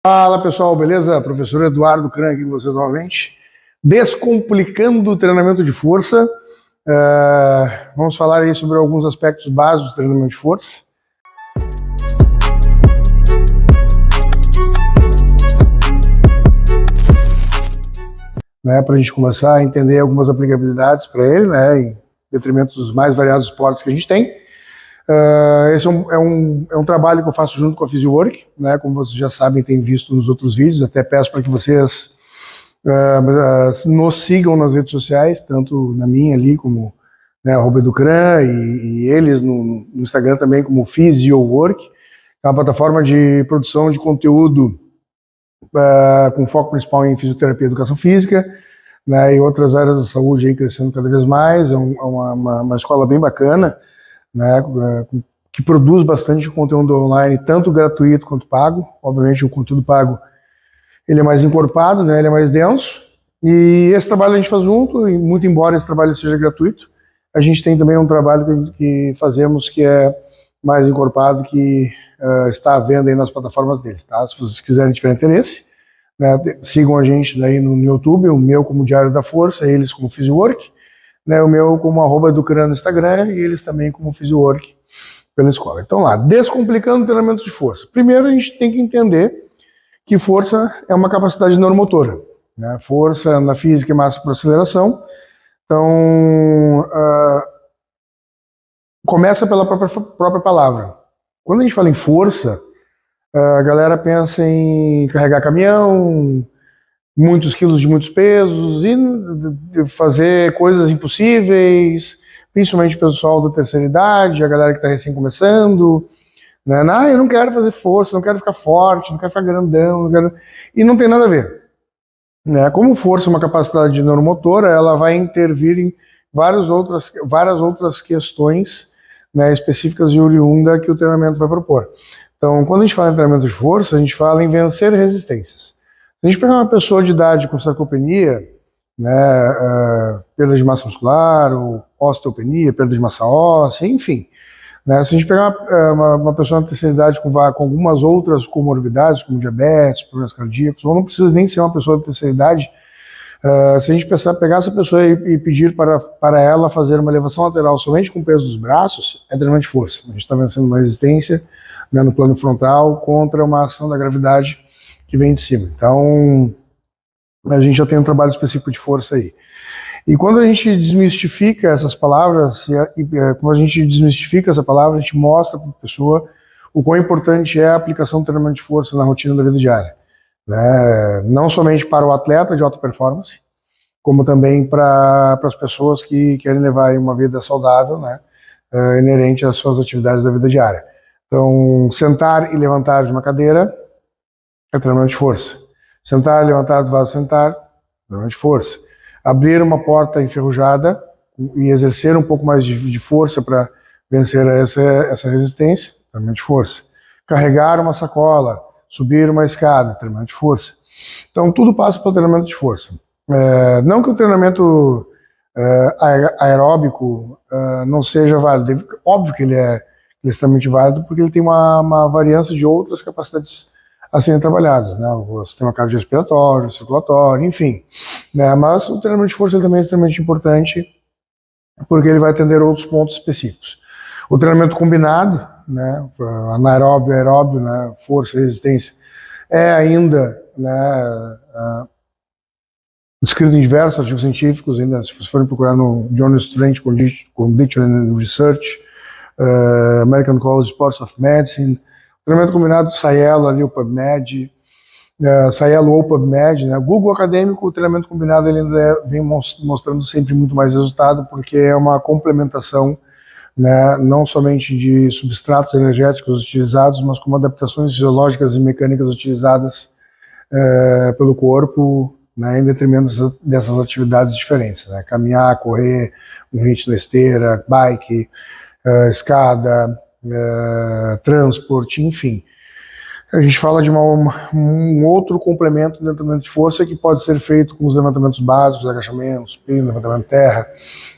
Fala pessoal, beleza? Professor Eduardo Kran aqui com vocês novamente. Descomplicando o treinamento de força. Vamos falar aí sobre alguns aspectos básicos do treinamento de força. Para a gente começar a entender algumas aplicabilidades para ele, em detrimento dos mais variados esportes que a gente tem. Esse é um trabalho que eu faço junto com a Physiwork, como vocês já sabem, tem visto nos outros vídeos. Até peço para que vocês nos sigam nas redes sociais, tanto na minha ali como @educran e eles no Instagram também como Physiwork. É uma plataforma de produção de conteúdo com foco principal em fisioterapia e educação física, e outras áreas da saúde aí crescendo cada vez mais. É uma escola bem bacana, que produz bastante conteúdo online, tanto gratuito quanto pago. Obviamente o conteúdo pago ele é mais encorpado, ele é mais denso, e esse trabalho a gente faz junto, e muito embora esse trabalho seja gratuito, a gente tem também um trabalho que fazemos que é mais encorpado, que está à venda aí nas plataformas deles, tá? Se vocês quiserem, tiver interesse, sigam a gente daí no YouTube, o meu como Diário da Força, eles como Physiwork, o meu como @educran no Instagram e eles também como Physiwork pela escola. Então lá, descomplicando o treinamento de força. Primeiro a gente tem que entender que força é uma capacidade neuromotora. Força na física é massa por aceleração. Então, começa pela própria palavra. Quando a gente fala em força, a galera pensa em carregar caminhão, muitos quilos de muitos pesos e fazer coisas impossíveis, principalmente o pessoal da terceira idade, a galera que está recém começando, eu não quero fazer força, não quero ficar forte, não quero ficar grandão, e não tem nada a ver. Como força é uma capacidade neuromotora, ela vai intervir em várias outras questões específicas e oriunda que o treinamento vai propor. Então, quando a gente fala em treinamento de força, a gente fala em vencer resistências. Se a gente pegar uma pessoa de idade com sarcopenia, perda de massa muscular, ou osteopenia, perda de massa óssea, enfim. Se a gente pegar uma pessoa na terceira idade com algumas outras comorbidades, como diabetes, problemas cardíacos, ou não precisa nem ser uma pessoa da terceira idade, se a gente pegar essa pessoa e pedir para ela fazer uma elevação lateral somente com o peso dos braços, é treinamento de força. A gente está vencendo uma resistência no plano frontal contra uma ação da gravidade que vem de cima. Então, a gente já tem um trabalho específico de força aí. E quando a gente desmistifica essas palavras, quando a gente desmistifica essa palavra, a gente mostra para a pessoa o quão importante é a aplicação do treinamento de força na rotina da vida diária. Não somente para o atleta de alta performance, como também para as pessoas que querem levar uma vida saudável, inerente às suas atividades da vida diária. Então, sentar e levantar de uma cadeira é treinamento de força. Sentar, levantar do vaso, sentar, treinamento de força. Abrir uma porta enferrujada e exercer um pouco mais de força para vencer essa resistência, treinamento de força. Carregar uma sacola, subir uma escada, treinamento de força. Então, tudo passa pelo treinamento de força. Não que o treinamento aeróbico não seja válido. Óbvio que ele é extremamente válido, porque ele tem uma variância de outras capacidades a serem trabalhadas, o sistema cardiorrespiratório, circulatório, enfim. Mas o treinamento de força também é extremamente importante, porque ele vai atender outros pontos específicos. O treinamento combinado, anaeróbio, aeróbio, força e resistência, é ainda descrito em diversos artigos científicos, ainda, se vocês forem procurar no Journal Strength Condition and Research, American College of Sports of Medicine, treinamento combinado Scielo ali, o PubMed, Scielo ou PubMed, Google acadêmico, o treinamento combinado ele ainda vem mostrando sempre muito mais resultado, porque é uma complementação, não somente de substratos energéticos utilizados, mas como adaptações fisiológicas e mecânicas utilizadas pelo corpo, em detrimento dessas atividades diferentes, caminhar, correr, um ritmo na esteira, bike, escada, transporte, enfim. A gente fala de um outro complemento do treinamento de força que pode ser feito com os levantamentos básicos, agachamentos, supino, levantamento de terra,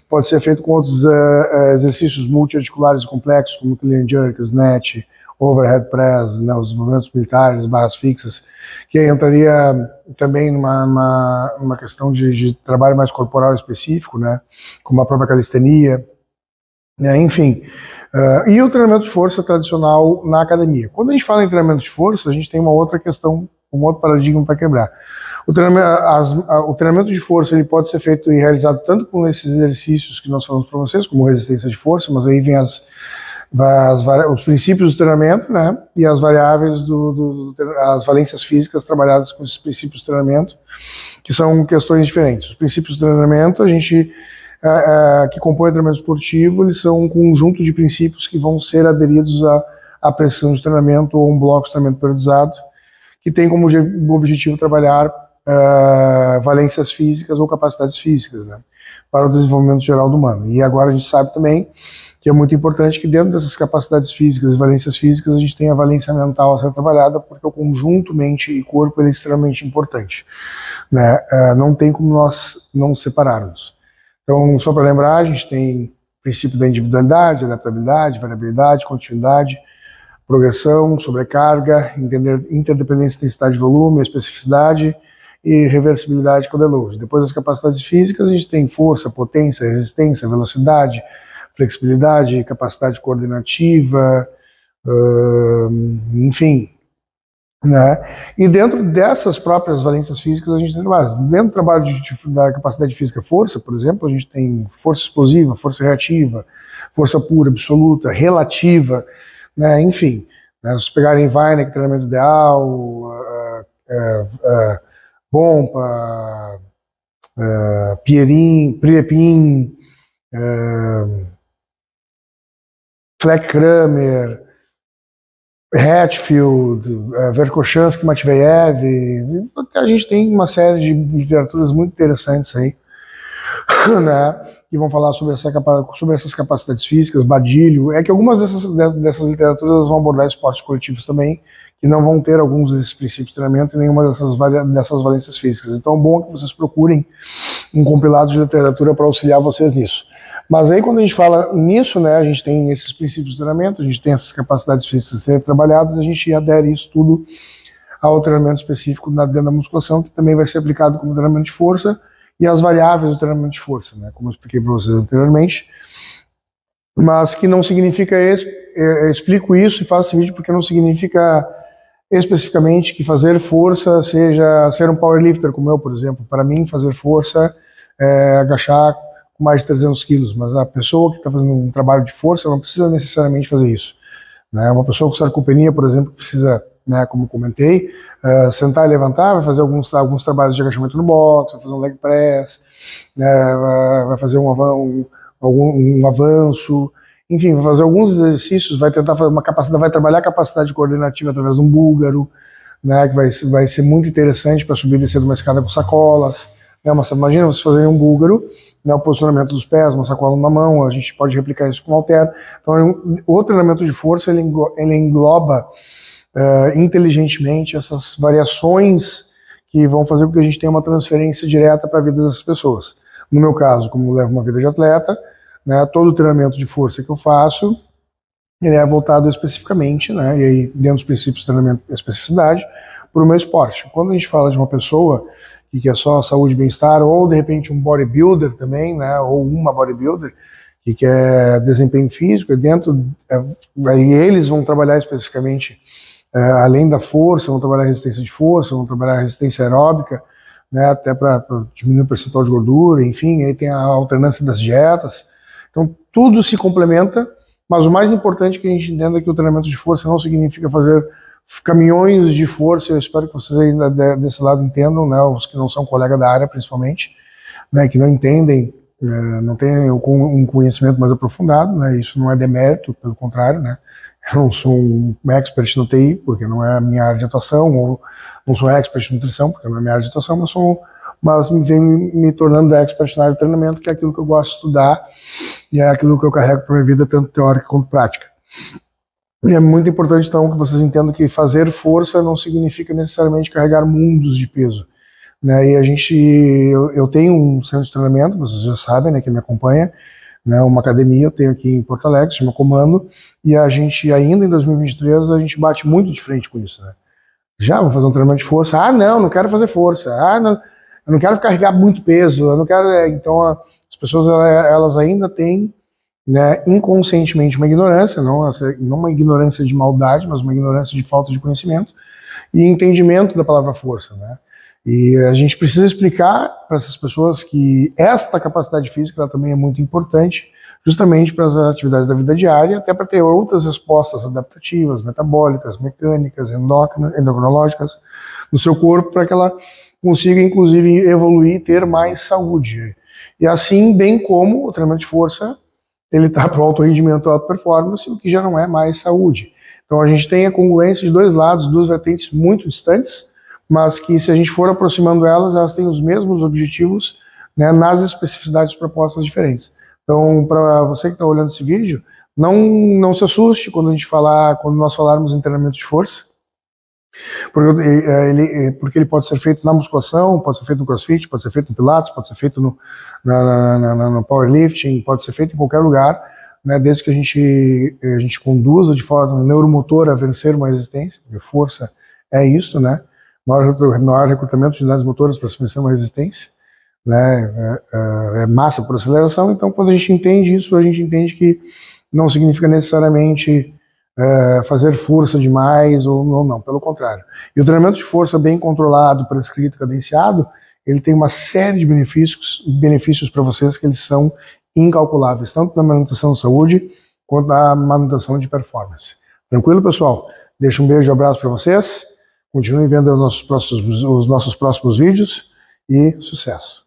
pode ser feito com outros exercícios multiarticulares complexos, como clean and jerk, snatch, overhead press, né, os movimentos militares, barras fixas, que entraria também numa questão de trabalho mais corporal específico, né, como a própria calistenia, né, enfim. E o treinamento de força tradicional na academia. Quando a gente fala em treinamento de força, a gente tem uma outra questão, um outro paradigma para quebrar. O treinamento de força ele pode ser feito e realizado tanto com esses exercícios que nós falamos para vocês, como resistência de força, mas aí vem os princípios do treinamento, né, e as variáveis, as valências físicas trabalhadas com esses princípios de treinamento, que são questões diferentes. Os princípios de treinamento, que compõem o treinamento esportivo, eles são um conjunto de princípios que vão ser aderidos à precisão de treinamento ou um bloco de treinamento periodizado, que tem como objetivo trabalhar valências físicas ou capacidades físicas, né, para o desenvolvimento geral do humano. E agora a gente sabe também que é muito importante que dentro dessas capacidades físicas e valências físicas a gente tem a valência mental a ser trabalhada, porque o conjunto mente e corpo ele é extremamente importante, né? Não tem como nós não separarmos. Então, só para lembrar, a gente tem o princípio da individualidade, adaptabilidade, variabilidade, continuidade, progressão, sobrecarga, interdependência, intensidade, volume, especificidade e reversibilidade quando é longe. Depois das capacidades físicas, a gente tem força, potência, resistência, velocidade, flexibilidade, capacidade coordenativa, enfim, né? E dentro dessas próprias valências físicas a gente tem trabalhos. Dentro do trabalho da capacidade física força, por exemplo, a gente tem força explosiva, força reativa, força pura, absoluta, relativa, né? Enfim, né? Se pegarem Weineck, treinamento ideal, Bompa, Priepin, Fleck-Kramer, Hatfield, Verkhoshansky, Matveyev, a gente tem uma série de literaturas muito interessantes aí, né, que vão falar sobre essas capacidades físicas, Badilho, que algumas dessas literaturas vão abordar esportes coletivos também, que não vão ter alguns desses princípios de treinamento e nenhuma dessas valências físicas. Então é bom que vocês procurem um compilado de literatura para auxiliar vocês nisso. Mas aí quando a gente fala nisso, né, a gente tem esses princípios de treinamento, a gente tem essas capacidades físicas a serem trabalhadas, a gente adere isso tudo ao treinamento específico dentro da musculação, que também vai ser aplicado como treinamento de força, e as variáveis do treinamento de força, né, como eu expliquei para vocês anteriormente, mas que não significa, explico isso e faço esse vídeo porque não significa especificamente que fazer força seja ser um powerlifter como eu, por exemplo. Para mim, fazer força é agachar mais de 300 quilos, mas a pessoa que está fazendo um trabalho de força não precisa necessariamente fazer isso, né? Uma pessoa com sarcopenia, por exemplo, precisa, né, como comentei, sentar e levantar, vai fazer alguns trabalhos de agachamento no box, vai fazer um leg press, né, vai fazer um avanço, enfim, vai fazer alguns exercícios, vai tentar fazer vai trabalhar a capacidade coordenativa através de um búlgaro, né, que vai ser muito interessante para subir e descer de uma escada com sacolas, né? Imagina vocês fazerem um búlgaro, né, o posicionamento dos pés, uma sacola na mão, a gente pode replicar isso com halter. Então, o treinamento de força ele engloba inteligentemente essas variações que vão fazer com que a gente tenha uma transferência direta para a vida dessas pessoas. No meu caso, como eu levo uma vida de atleta, né, todo o treinamento de força que eu faço ele é voltado especificamente, né, e aí dentro dos princípios de treinamento e especificidade, para o meu esporte. Quando a gente fala de uma pessoa que é só saúde e bem-estar, ou de repente um bodybuilder também, né, ou uma bodybuilder, que quer desempenho físico, aí eles vão trabalhar especificamente, além da força, vão trabalhar resistência de força, vão trabalhar resistência aeróbica, né, até para diminuir o percentual de gordura, enfim, aí tem a alternância das dietas. Então tudo se complementa, mas o mais importante é que a gente entenda é que o treinamento de força não significa fazer caminhões de força. Eu espero que vocês ainda desse lado entendam, né, os que não são colega da área principalmente, né, que não entendem, não têm um conhecimento mais aprofundado, né, isso não é demérito, pelo contrário, né, eu não sou um expert no TI, porque não é a minha área de atuação, ou não sou expert em nutrição, porque não é a minha área de atuação, mas venho me tornando expert na área de treinamento, que é aquilo que eu gosto de estudar, e é aquilo que eu carrego para a minha vida, tanto teórica quanto prática. E é muito importante, então, que vocês entendam que fazer força não significa necessariamente carregar mundos de peso, né? E eu tenho um centro de treinamento, vocês já sabem, né, que me acompanha, né, uma academia, eu tenho aqui em Porto Alegre, se chama Comando, e a gente ainda em 2023, a gente bate muito de frente com isso, né? Já vou fazer um treinamento de força, não quero fazer força, não, eu não quero carregar muito peso, eu não quero, então as pessoas elas ainda têm, né, inconscientemente uma ignorância, não uma ignorância de maldade, mas uma ignorância de falta de conhecimento e entendimento da palavra força, né? E a gente precisa explicar para essas pessoas que esta capacidade física ela também é muito importante, justamente para as atividades da vida diária, até para ter outras respostas adaptativas, metabólicas, mecânicas, endocrinológicas no seu corpo, para que ela consiga, inclusive, evoluir e ter mais saúde. E assim, bem como o treinamento de força, ele está para o alto rendimento, alta performance, o que já não é mais saúde. Então a gente tem a congruência de dois lados, duas vertentes muito distantes, mas que se a gente for aproximando elas têm os mesmos objetivos, né, nas especificidades propostas diferentes. Então, para você que está olhando esse vídeo, não se assuste quando nós falarmos em treinamento de força, porque ele pode ser feito na musculação, pode ser feito no crossfit, pode ser feito no pilates, pode ser feito no powerlifting, pode ser feito em qualquer lugar, né, desde que a gente conduza de forma neuromotora a vencer uma resistência, porque força é isso, né? Maior recrutamento de unidades motoras para se vencer uma resistência, né, é massa por aceleração. Então, quando a gente entende isso, a gente entende que não significa necessariamente fazer força demais ou não, pelo contrário. E o treinamento de força bem controlado, prescrito, cadenciado, ele tem uma série de benefícios para vocês que eles são incalculáveis, tanto na manutenção de saúde quanto na manutenção de performance. Tranquilo, pessoal? Deixo um beijo e um abraço para vocês. Continuem vendo os nossos próximos vídeos e sucesso!